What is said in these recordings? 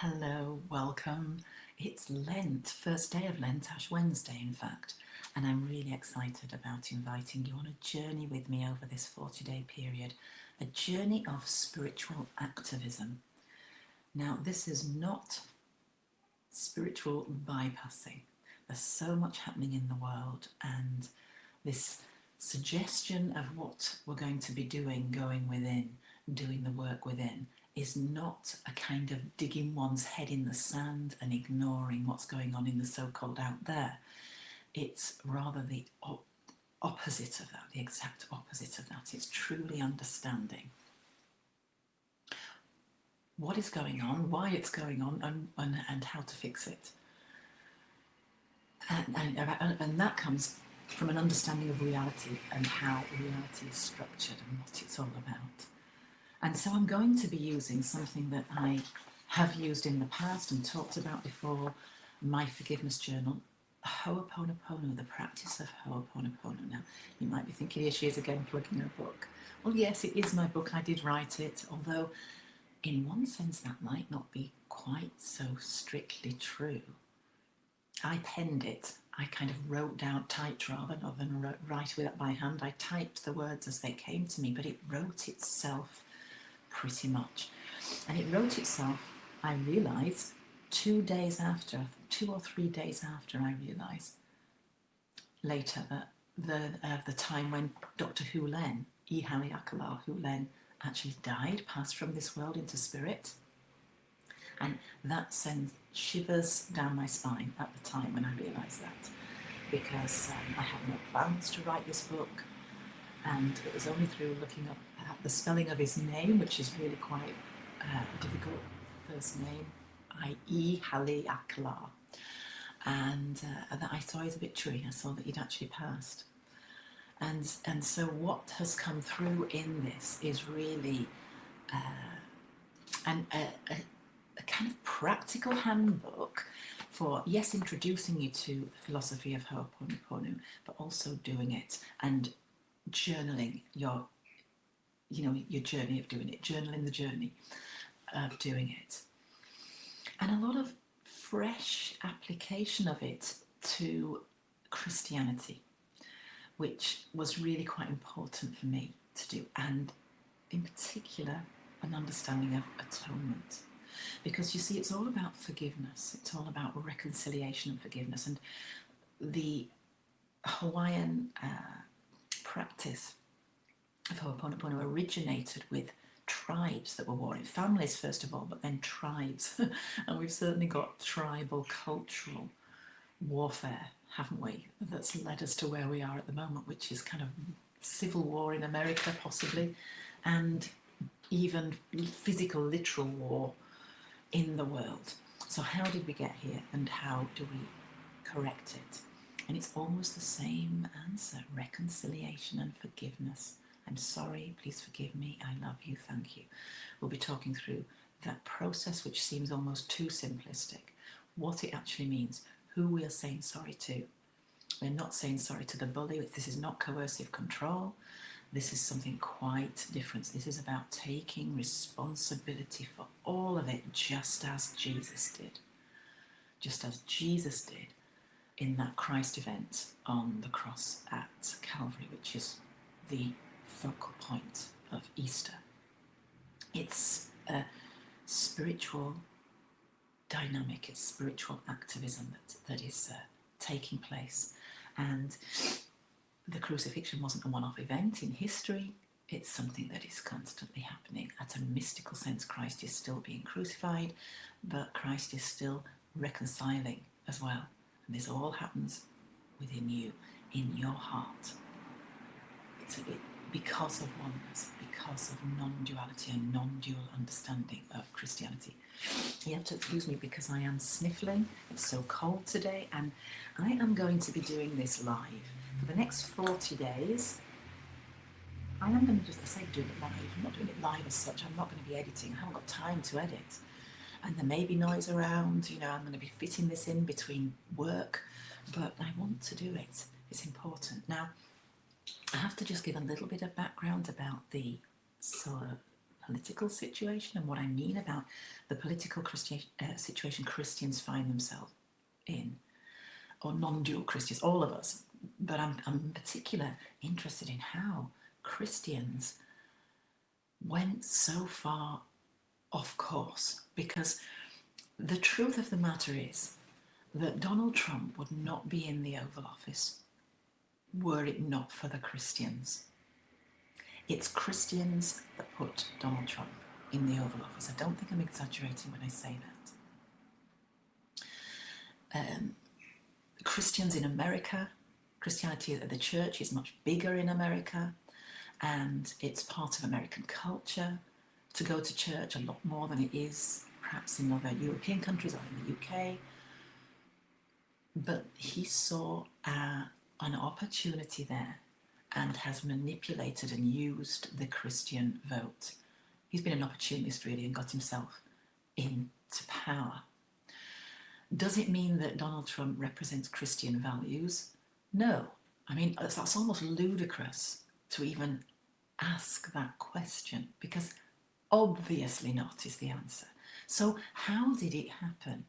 Hello, welcome. It's Lent, first day of Lent, Ash Wednesday, in fact, and I'm really excited about inviting you on a journey with me over this 40-day period, a journey of spiritual activism. Now, this is not spiritual bypassing. There's so much happening in the world, and this suggestion of what we're going to be doing, going within, doing the work within, is not a kind of digging one's head in the sand and ignoring what's going on in the so-called out there. It's rather the opposite of that, the exact opposite of that. It's truly understanding what is going on, why it's going on, and how to fix it. And that comes from an understanding of reality and how reality is structured and what it's all about. And so I'm going to be using something that I have used in the past and talked about before, my forgiveness journal, Ho'oponopono, the practice of Ho'oponopono. Now, you might be thinking, here she is again plugging her book. Well, yes, it is my book. I did write it, although in one sense that might not be quite so strictly true. I penned it. I kind of wrote down, typed rather than write with it by hand. I typed the words as they came to me, but it wrote itself pretty much. And it wrote itself, I realised, 2 days after, 2 or 3 days after I realised later that the time when Dr. Hulen, Ihaliakala Hulen, actually died, passed from this world into spirit. And that sends shivers down my spine at the time when I realised that, because I had no plans to write this book, and it was only through looking up at the spelling of his name, which is really quite a difficult first name, i.e. Hali Akla, and that I saw his obituary. I saw that he'd actually passed. And so what has come through in this is really a kind of practical handbook for, yes, introducing you to the philosophy of Ho'oponopono, but also doing it and journaling your journey of doing it, journaling the journey of doing it. And a lot of fresh application of it to Christianity, which was really quite important for me to do, and in particular an understanding of atonement. Because you see, it's all about forgiveness, it's all about reconciliation and forgiveness. And the Hawaiian practice of Ho'oponopono originated with tribes that were warring, families first of all, but then tribes. And we've certainly got tribal cultural warfare, haven't we, that's led us to where we are at the moment, which is kind of civil war in America possibly, and even physical, literal war in the world. So how did we get here, and how do we correct it? And it's almost the same answer: reconciliation and forgiveness. I'm sorry, please forgive me, I love you, thank you. We'll be talking through that process, which seems almost too simplistic, what it actually means, who we are saying sorry to. We're not saying sorry to the bully. This is not coercive control. This is something quite different. This is about taking responsibility for all of it, just as Jesus did. Just as Jesus did in that Christ event on the cross at Calvary, which is the focal point of Easter. It's a spiritual dynamic, it's spiritual activism that is taking place. And the crucifixion wasn't a one-off event in history. It's something that is constantly happening. At a mystical sense, Christ is still being crucified, but Christ is still reconciling as well. And this all happens within you, in your heart. It's because of oneness, because of non-duality and non-dual understanding of Christianity. You have to excuse me because I am sniffling. It's so cold today, and I am going to be doing this live for the next 40 days. I am going to just say do it live. I'm not doing it live as such. I'm not going to be editing. I haven't got time to edit. And there may be noise around. I'm going to be fitting this in between work, but I want to do it. It's important. Now, I have to just give a little bit of background about the political situation and what I mean about the political situation Christians find themselves in, or non-dual Christians, all of us. But I'm in particular interested in how Christians went so far off course, because the truth of the matter is that Donald Trump would not be in the Oval Office were it not for the Christians. It's Christians that put Donald Trump in the Oval Office. I don't think I'm exaggerating when I say that. Christians in America, Christianity at the church is much bigger in America, and it's part of American culture to go to church a lot more than it is perhaps in other European countries or in the UK. But he saw an opportunity there and has manipulated and used the Christian vote. He's been an opportunist, really, and got himself into power. Does it mean that Donald Trump represents Christian values? No. I mean, that's almost ludicrous to even ask that question, because obviously not is the answer. So how did it happen?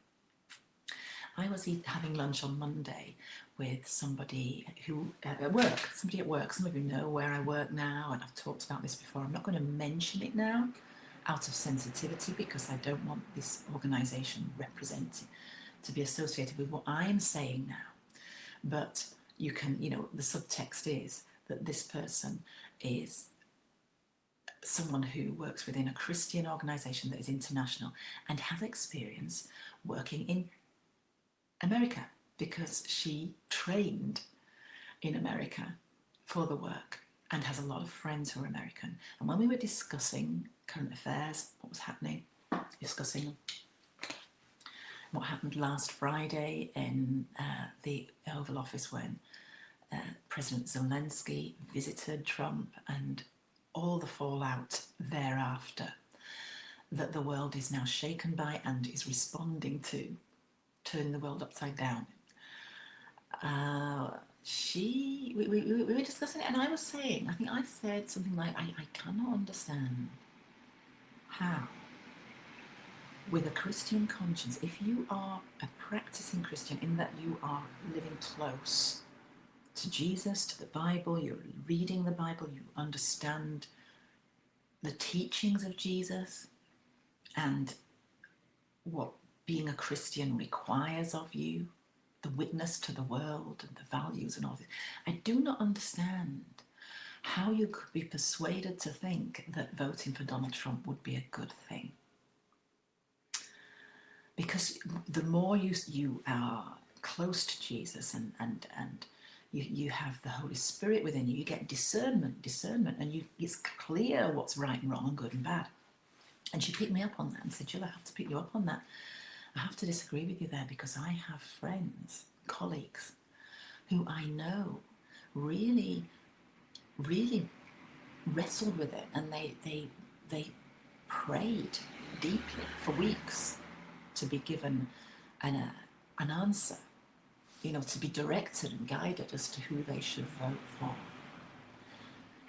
I was having lunch on Monday with somebody who at work. Some of you know where I work now, and I've talked about this before. I'm not going to mention it now out of sensitivity, because I don't want this organisation represented to be associated with what I'm saying now. But you can, the subtext is that this person is someone who works within a Christian organisation that is international and has experience working in America, because she trained in America for the work and has a lot of friends who are American. And when we were discussing current affairs, what was happening, discussing what happened last Friday in the Oval Office when President Zelensky visited Trump, and all the fallout thereafter that the world is now shaken by and is responding to, turn the world upside down. We were discussing it, and I was saying, I think I said something like, I cannot understand how, with a Christian conscience, if you are a practicing Christian in that you are living close to Jesus, to the Bible, you're reading the Bible, you understand the teachings of Jesus and what being a Christian requires of you, the witness to the world and the values and all this. I do not understand how you could be persuaded to think that voting for Donald Trump would be a good thing. Because the more you are close to Jesus and you have the Holy Spirit within you, you get discernment, and it's clear what's right and wrong and good and bad. And she picked me up on that and said, Jill, I have to pick you up on that. I have to disagree with you there, because I have friends, colleagues, who I know really, really wrestled with it, and they prayed deeply for weeks to be given an answer, to be directed and guided as to who they should vote for.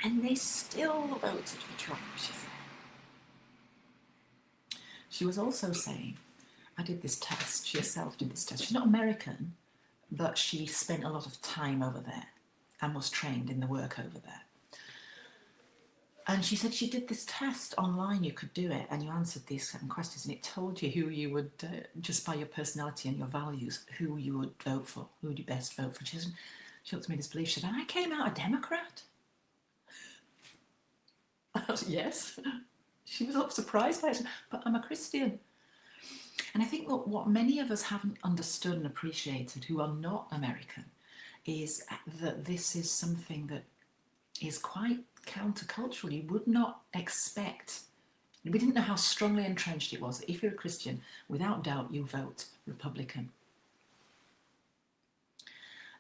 And they still voted for Trump, she said. She was also saying, I did this test, she herself did this test. She's not American, but she spent a lot of time over there and was trained in the work over there. And she said she did this test online, you could do it, and you answered these certain questions, and it told you who you would, just by your personality and your values, who you would vote for, who would you best vote for. She looked at me in disbelief, she said, and I came out a Democrat? I said, yes. She was surprised by it, but I'm a Christian. And I think what many of us haven't understood and appreciated who are not American is that this is something that is quite countercultural. You would not expect, we didn't know how strongly entrenched it was. If you're a Christian, without doubt, you vote Republican.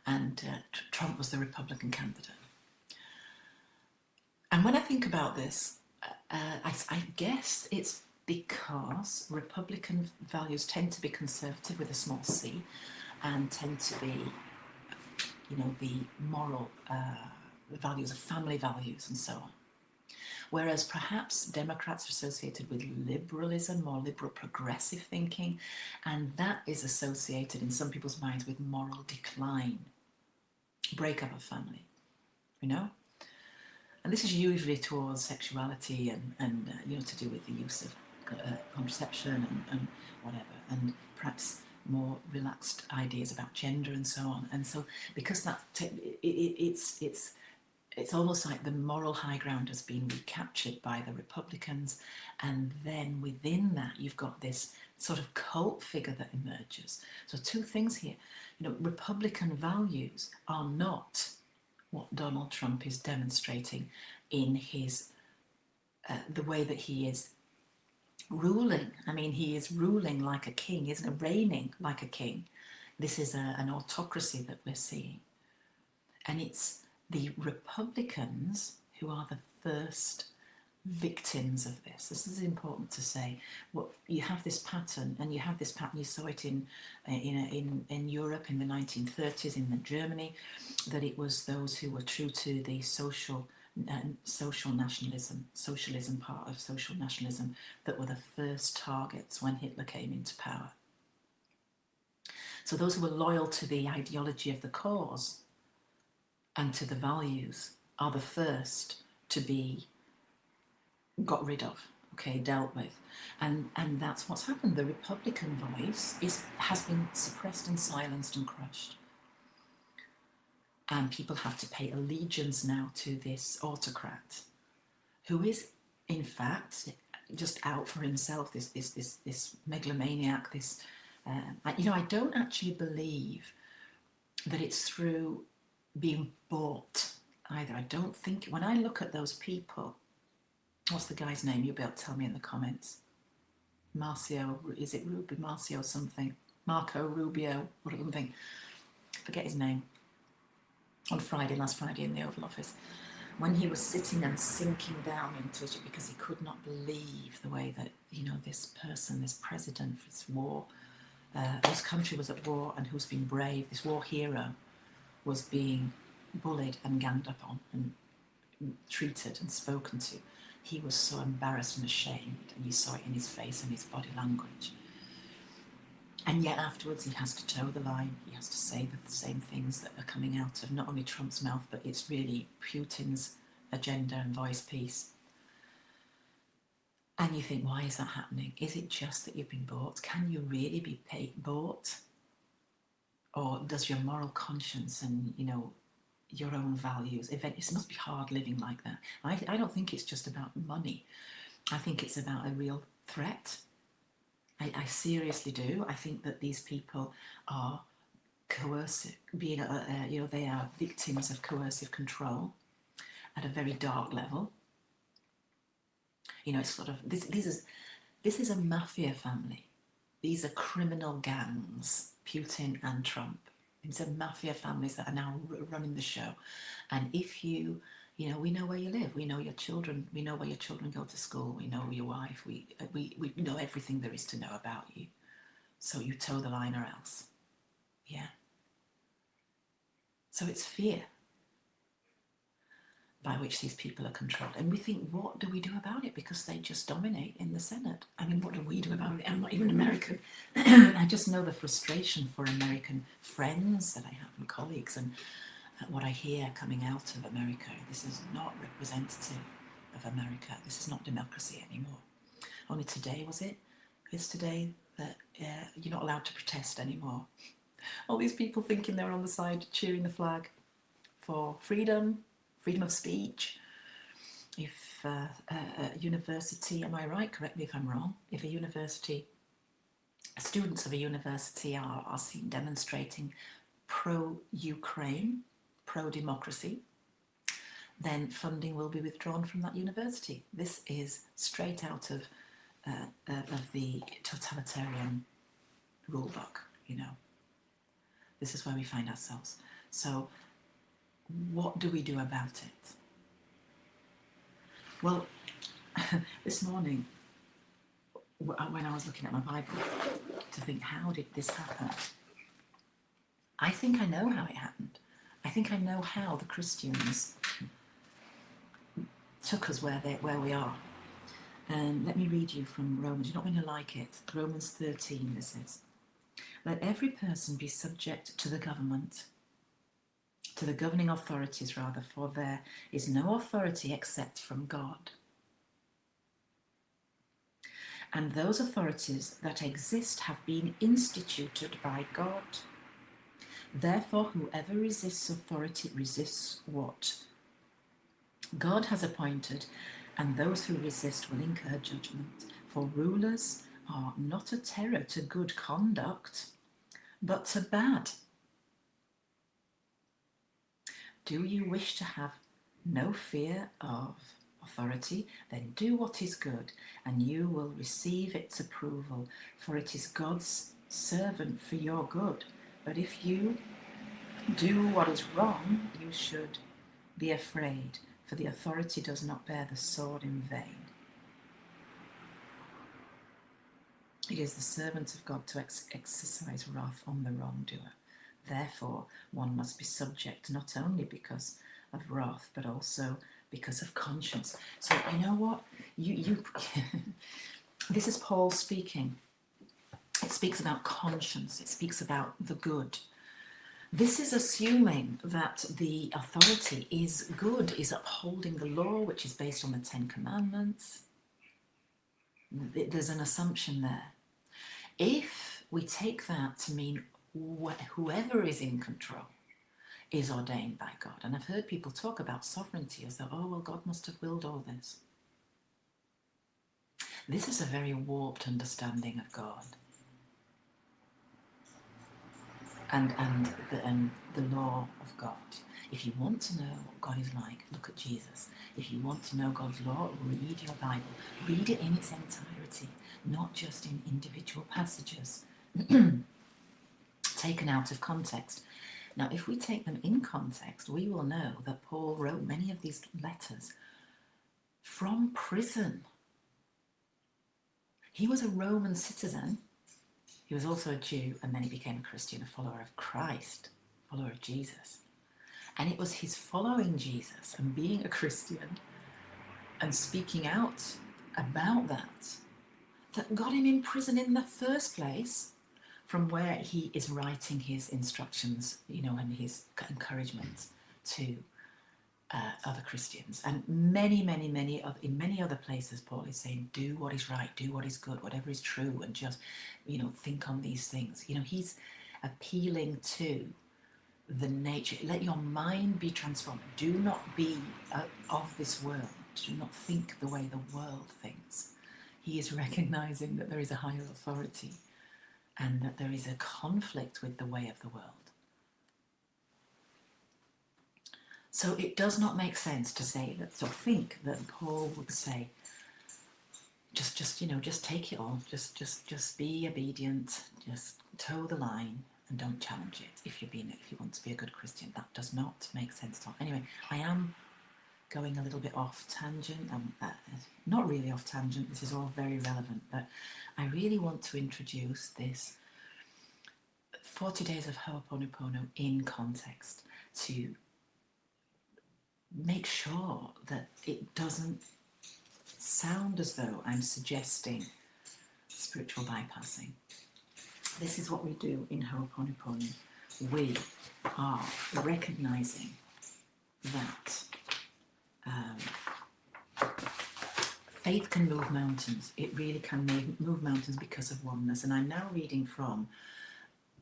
And Trump was the Republican candidate. And when I think about this, I guess it's because Republican values tend to be conservative with a small c, and tend to be, the moral values of family values and so on. Whereas perhaps Democrats are associated with liberalism or liberal progressive thinking, and that is associated in some people's minds with moral decline, breakup of family, you know? And this is usually towards sexuality and to do with the use of contraception and whatever, and perhaps more relaxed ideas about gender and so on. And so because that it's almost like the moral high ground has been recaptured by the Republicans, and then within that you've got this sort of cult figure that emerges. So two things here, Republican values are not what Donald Trump is demonstrating in his the way that he is ruling. I mean, he is ruling like a king, isn't it? Reigning like a king. This is an autocracy that we're seeing. And it's the Republicans who are the first victims of this. This is important to say. Well, you have this pattern, and you saw it in Europe in the 1930s, in Germany, that it was those who were true to the social nationalism, socialism part of social nationalism, that were the first targets when Hitler came into power. So those who were loyal to the ideology of the cause and to the values are the first to be got rid of, dealt with. And that's what's happened. The Republican voice has been suppressed and silenced and crushed. And people have to pay allegiance now to this autocrat, who is, in fact, just out for himself, this megalomaniac, I don't actually believe that it's through being bought either. I don't think, when I look at those people, what's the guy's name? You'll be able to tell me in the comments. Marcio, is it Rubio? Marcio something. Marco Rubio or something. Forget his name. Last Friday in the Oval Office, when he was sitting and sinking down into it because he could not believe the way that, this person, this president, this war, whose country was at war and who's been brave, this war hero, was being bullied and ganged up on and treated and spoken to. He was so embarrassed and ashamed, and you saw it in his face and his body language. And yet afterwards he has to toe the line. He has to say the same things that are coming out of not only Trump's mouth, but it's really Putin's agenda and voice piece. And you think, why is that happening? Is it just that you've been bought? Can you really be bought? Or does your moral conscience and, your own values, it must be hard living like that. I don't think it's just about money. I think it's about a real threat. I seriously do. I think that these people are coercive, they are victims of coercive control at a very dark level. It's sort of, this is a mafia family. These are criminal gangs, Putin and Trump. These are mafia families that are now running the show. And if we know where you live, we know your children, we know where your children go to school, we know your wife, we know everything there is to know about you. So you toe the line or else. Yeah. So it's fear by which these people are controlled. And we think, what do we do about it? Because they just dominate in the Senate. I mean, what do we do about it? I'm not even American. I just know the frustration for American friends that I have and colleagues, and what I hear coming out of America. This is not representative of America. This is not democracy anymore. Only today, it's today that you're not allowed to protest anymore. All these people thinking they're on the side cheering the flag for freedom of speech. If a university, am I right? Correct me if I'm wrong. If students of a university are seen demonstrating pro-Ukraine, pro-democracy, then funding will be withdrawn from that university. This is straight out of the totalitarian rule book, This is where we find ourselves. So what do we do about it? Well, this morning, when I was looking at my Bible to think, how did this happen? I think I know how it happened. I think I know how the Christians took us where we are. And let me read you from Romans. You're not going to like it. Romans 13, this is. Let every person be subject to the government, to the governing authorities rather, for there is no authority except from God. And those authorities that exist have been instituted by God. Therefore, whoever resists authority resists what God has appointed, and those who resist will incur judgment. For rulers are not a terror to good conduct, but to bad. Do you wish to have no fear of authority? Then do what is good, and you will receive its approval, for it is God's servant for your good. But if you do what is wrong, you should be afraid, for the authority does not bear the sword in vain. It is the servant of God to exercise wrath on the wrongdoer. Therefore, one must be subject not only because of wrath, but also because of conscience. So you know what? You this is Paul speaking. It speaks about conscience. It speaks about the good. This is assuming that the authority is good, is upholding the law, which is based on the Ten Commandments. There's an assumption there. If we take that to mean whoever is in control is ordained by God, and I've heard people talk about sovereignty as though, oh, well, God must have willed all this. This is a very warped understanding of God and the law of God. If you want to know what God is like, look at Jesus. If you want to know God's law, read your Bible. Read it in its entirety, not just in individual passages taken out of context. Now, if we take them in context, we will know that Paul wrote many of these letters from prison. He was a Roman citizen. He was also a Jew, and then he became a Christian, a follower of Christ, a follower of Jesus. And it was his following Jesus and being a Christian and speaking out about that got him in prison in the first place, from where he is writing his instructions, and his encouragement to other Christians. And in many other places, Paul is saying, do what is right, do what is good, whatever is true, and just, think on these things. He's appealing to the nature. Let your mind be transformed. Do not be of this world. Do not think the way the world thinks. He is recognizing that there is a higher authority and that there is a conflict with the way of the world. So it does not make sense to say that, or think that Paul would say, just take it all, just be obedient, just toe the line and don't challenge it if you want to be a good Christian. That does not make sense at all. Anyway, I am going a little bit off tangent. Not really off tangent, this is all very relevant, but I really want to introduce this 40 Days of Ho'oponopono in context to make sure that it doesn't sound as though I'm suggesting spiritual bypassing. This is what we do in Ho'oponopono. We are recognizing that faith can move mountains. It really can move mountains because of oneness. And I'm now reading from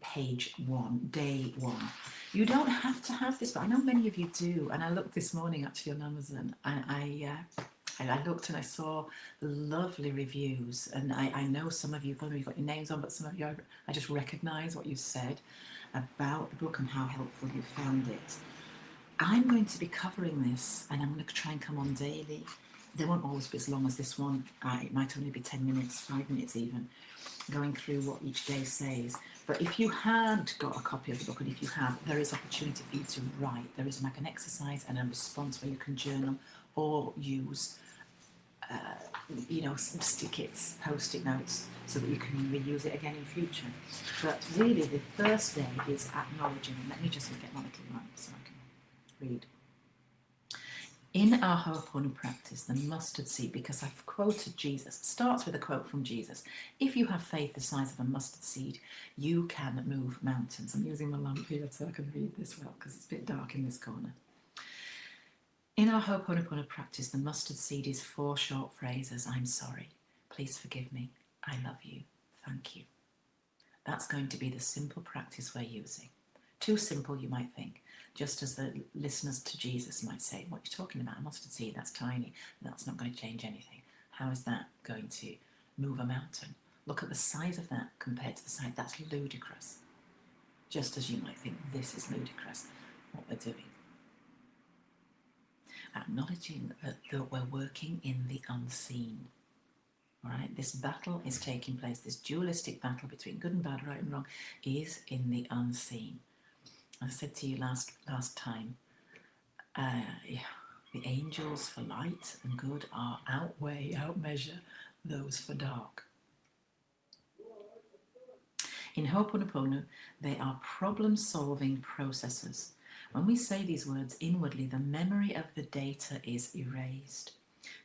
page 1, day 1. You don't have to have this, but I know many of you do. And I looked this morning actually on Amazon, and I looked and I saw lovely reviews. And I know some of you probably got your names on, but some of you, I just recognise what you said about the book and how helpful you found it. I'm going to be covering this, and I'm going to try and come on daily. They won't always be as long as this one. It might only be 10 minutes, 5 minutes even, going through what each day says. But if you had got a copy of the book, and if you have, there is opportunity for you to write. There is like an exercise and a response where you can journal or use, some stick-its, post-it notes, so that you can reuse it again in future. But really, the first day is acknowledging. Let me just get my little note so I can read. In our Ho'oponopono practice, the mustard seed, because I've quoted Jesus, starts with a quote from Jesus. If you have faith the size of a mustard seed, you can move mountains. I'm using my lamp here so I can read this well because it's a bit dark in this corner. In our Ho'oponopono practice, the mustard seed is 4 short phrases. I'm sorry. Please forgive me. I love you. Thank you. That's going to be the simple practice we're using. Too simple, you might think. Just as the listeners to Jesus might say, what are you talking about? A mustard seed, that's tiny. That's not going to change anything. How is that going to move a mountain? Look at the size of that compared to the size. That's ludicrous. Just as you might think, this is ludicrous, what we're doing. Acknowledging that we're working in the unseen. All right, this battle is taking place. This dualistic battle between good and bad, right and wrong, is in the unseen. I said to you last time, the angels for light and good outmeasure those for dark. In Ho'oponopono, they are problem-solving processes. When we say these words inwardly, the memory of the data is erased.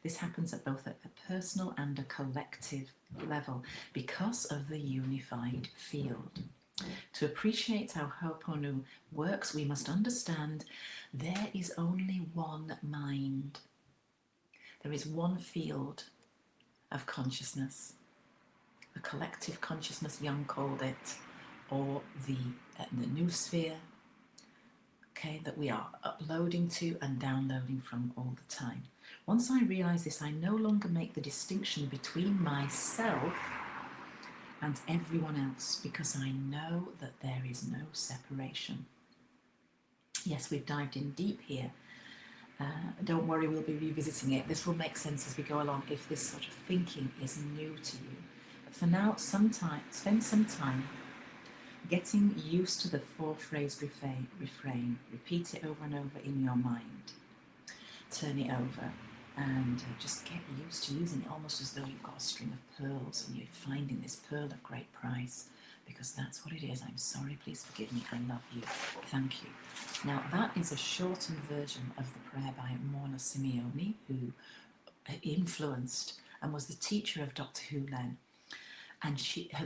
This happens at both a personal and a collective level because of the unified field. To appreciate how Ho'oponopono works, we must understand there is only one mind. There is one field of consciousness, a collective consciousness, Jung called it, or the noosphere, okay, that we are uploading to and downloading from all the time. Once I realize this, I no longer make the distinction between myself and everyone else, because I know that there is no separation. Yes, we've dived in deep here. Don't worry, we'll be revisiting it. This will make sense as we go along if this sort of thinking is new to you. But for now, spend some time getting used to the 4-phrase refrain. Repeat it over and over in your mind. Turn it over and just get used to using it almost as though you've got a string of pearls and you're finding this pearl of great price, because that's what it is. I'm sorry, please forgive me, I love you, thank you. Now that is a shortened version of the prayer by Morna Simeone, who influenced and was the teacher of Dr. Hu Len. And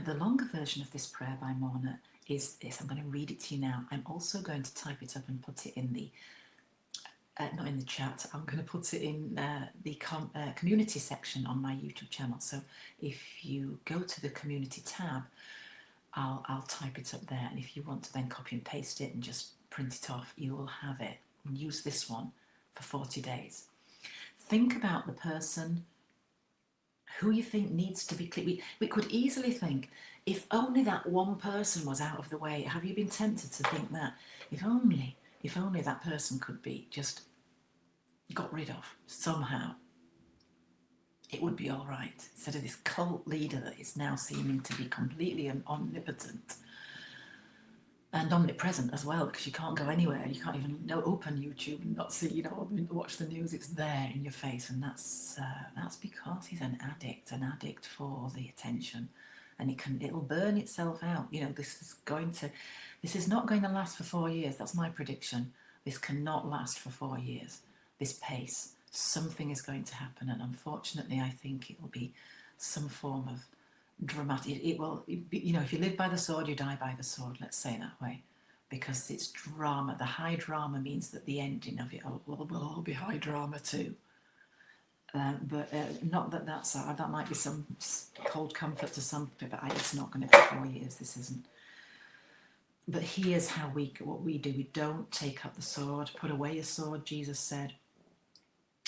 the longer version of this prayer by Morna is this. I'm going to read it to you now. I'm also going to type it up and put it in the not in the chat, I'm going to put it in the community section on my YouTube channel. So if you go to the community tab, I'll type it up there. And if you want to then copy and paste it and just print it off, you will have it. And use this one for 40 days. Think about the person who you think needs to be clear. We could easily think, if only that one person was out of the way. Have you been tempted to think that? If only that person could be just got rid of somehow, it would be all right. Instead of this cult leader that is now seeming to be completely omnipotent and omnipresent as well, because you can't go anywhere. You can't even open YouTube and not see, watch the news. It's there in your face, and that's because he's an addict for the attention, and it'll burn itself out. This is not going to last for 4 years. That's my prediction. This cannot last for 4 years. This pace, something is going to happen, and unfortunately, I think it will be some form of dramatic. It will, if you live by the sword, you die by the sword. Let's say it that way, because it's drama. The high drama means that the ending of it will all be high drama too. But not that might be some cold comfort to some people. But it's not going to be 4 years. This isn't. But here's what we do. We don't take up the sword. Put away your sword, Jesus said,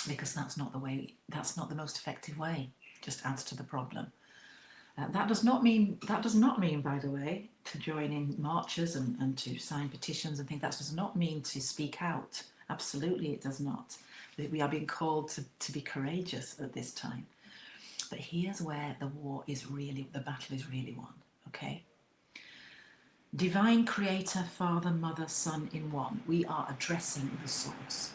because that's not the way. That's not the most effective way. Just adds to the problem. That does not mean, by the way, to join in marches and to sign petitions and things. That does not mean to speak out. Absolutely, it does not. We are being called to be courageous at this time. But here's where the battle is really won. Okay. Divine Creator, Father, Mother, Son in one. We are addressing the source.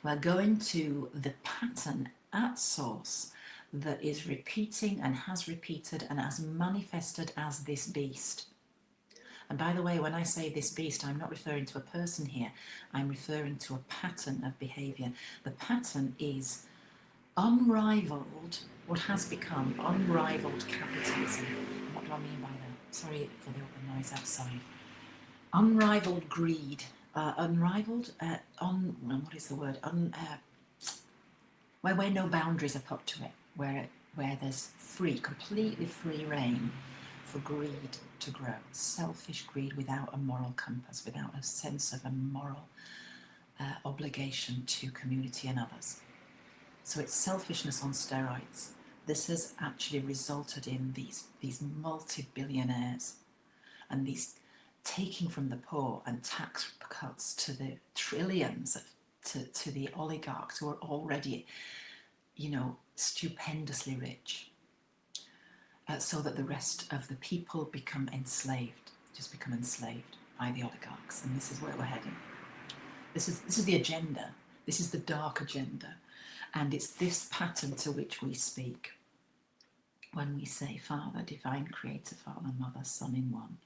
We're going to the pattern at source that is repeating and has repeated and has manifested as this beast. And by the way, when I say this beast, I'm not referring to a person here. I'm referring to a pattern of behaviour. The pattern is unrivaled, what has become unrivaled capitalism. What do I mean by that? Sorry for the other noise outside. Unrivaled greed. Unrivaled? What is the word? Where no boundaries are put to it, where there's completely free reign for greed to grow. Selfish greed without a moral compass, without a sense of a moral obligation to community and others. So it's selfishness on steroids. This has actually resulted in these multi-billionaires and these taking from the poor and tax cuts to the trillions to the oligarchs who are already, stupendously rich, so that the rest of the people become enslaved by the oligarchs. And this is where we're heading. This is the agenda. This is the dark agenda. And it's this pattern to which we speak when we say, Father, Divine Creator, Father, Mother, Son in one.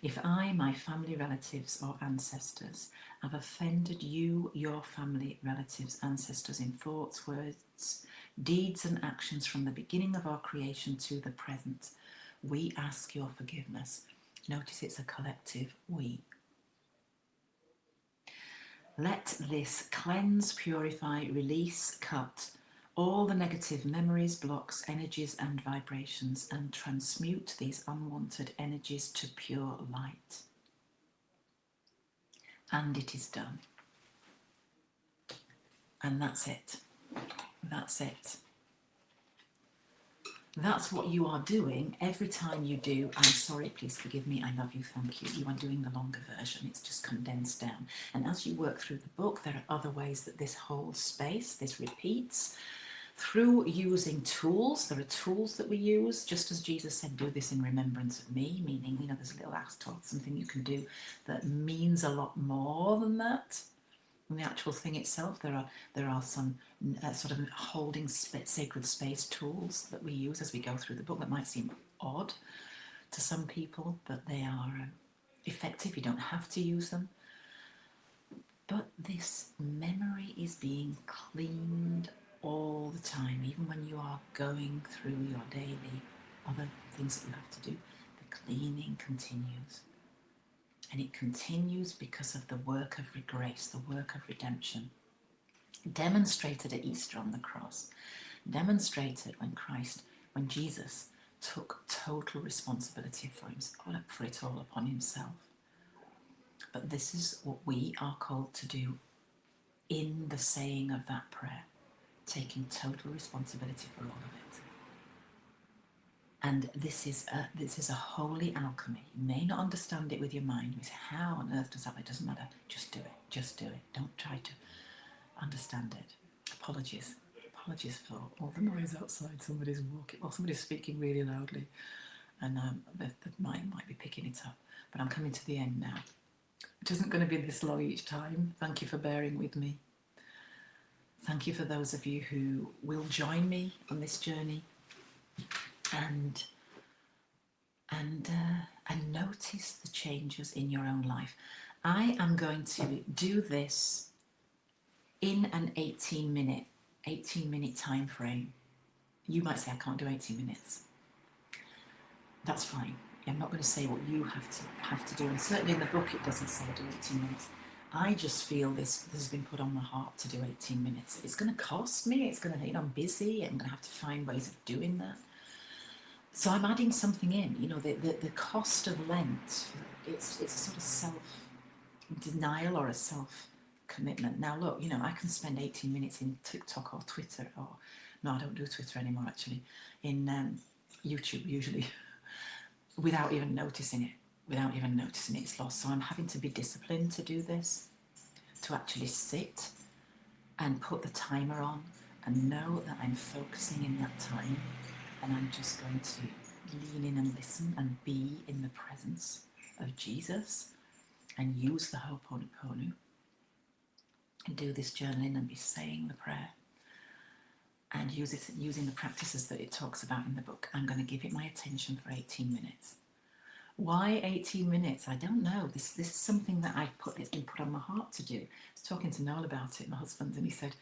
If I, my family, relatives, or ancestors have offended you, your family, relatives, ancestors in thoughts, words, deeds, and actions from the beginning of our creation to the present, we ask your forgiveness. Notice it's a collective we. Let this cleanse, purify, release, cut all the negative memories, blocks, energies, and vibrations, and transmute these unwanted energies to pure light. And it is done. And that's it. That's it. That's what you are doing every time you do. I'm sorry, please forgive me, I love you, thank you. You are doing the longer version, it's just condensed down. And as you work through the book, there are other ways that this holds space, this repeats, through using tools. There are tools that we use, just as Jesus said, do this in remembrance of me, meaning, there's a little act or something you can do that means a lot more than that. In the actual thing itself, there are some sort of holding sacred space tools that we use as we go through the book that might seem odd to some people, but they are effective. You don't have to use them. But this memory is being cleaned all the time, even when you are going through your daily other things that you have to do. The cleaning continues. And it continues because of the work of grace, the work of redemption, demonstrated at Easter on the cross, demonstrated when Jesus took total responsibility for it all upon himself. But this is what we are called to do in the saying of that prayer, taking total responsibility for all of it. And this is a holy alchemy. You may not understand it with your mind. You say, how on earth does that? It doesn't matter. Just do it. Just do it. Don't try to understand it. Apologies for all the noise outside. Somebody's walking, or somebody's speaking really loudly, and the mind might be picking it up. But I'm coming to the end now. It isn't going to be this long each time. Thank you for bearing with me. Thank you for those of you who will join me on this journey. And notice the changes in your own life. I am going to do this in an 18-minute time frame. You might say, I can't do 18 minutes. That's fine. I'm not going to say what you have to do, and certainly in the book it doesn't say do 18 minutes. I just feel this has been put on my heart to do 18 minutes. It's going to cost me. It's going to, I'm busy. I'm going to have to find ways of doing that. So I'm adding something in, the cost of Lent. It's a sort of self-denial or a self-commitment. Now look, I can spend 18 minutes in TikTok or Twitter, no, I don't do Twitter anymore actually, in YouTube usually, without even noticing it. It's lost. So I'm having to be disciplined to do this, to actually sit and put the timer on and know that I'm focusing in that time. And I'm just going to lean in and listen and be in the presence of Jesus and use the Ho'oponopono and do this journaling and be saying the prayer and using the practices that it talks about in the book. I'm going to give it my attention for 18 minutes. Why 18 minutes? I don't know. This is something that it's been put on my heart to do. I was talking to Noel about it, my husband, and he said,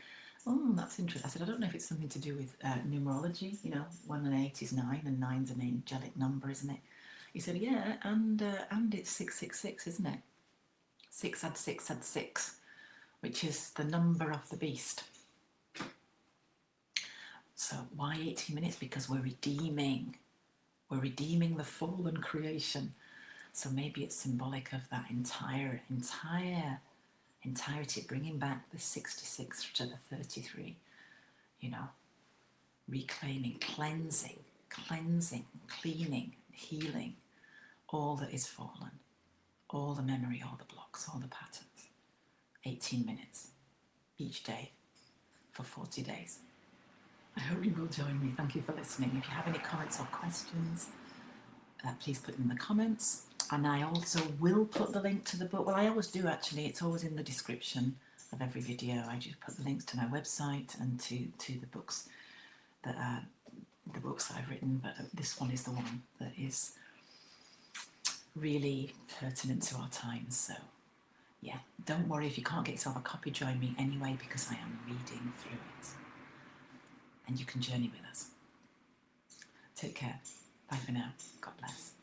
oh, that's interesting. I said, I don't know if it's something to do with numerology. 1 and 8 is 9, and 9's an angelic number, isn't it? He said, yeah, and it's 666, isn't it? 6 add 6 add 6, which is the number of the beast. So why 18 minutes? Because we're redeeming the fallen creation. So maybe it's symbolic of that entirety, bringing back the 66 to the 33, reclaiming, cleansing, cleaning, healing all that is fallen, all the memory, all the blocks, all the patterns. 18 minutes each day for 40 days. I hope you will join me. Thank you for listening. If you have any comments or questions, please put them in the comments. And I also will put the link to the book. Well, I always do actually. It's always in the description of every video. I just put the links to my website and to the books that I've written. But this one is the one that is really pertinent to our times. So yeah, don't worry if you can't get yourself a copy. Join me anyway, because I am reading through it. And you can journey with us. Take care. Bye for now. God bless.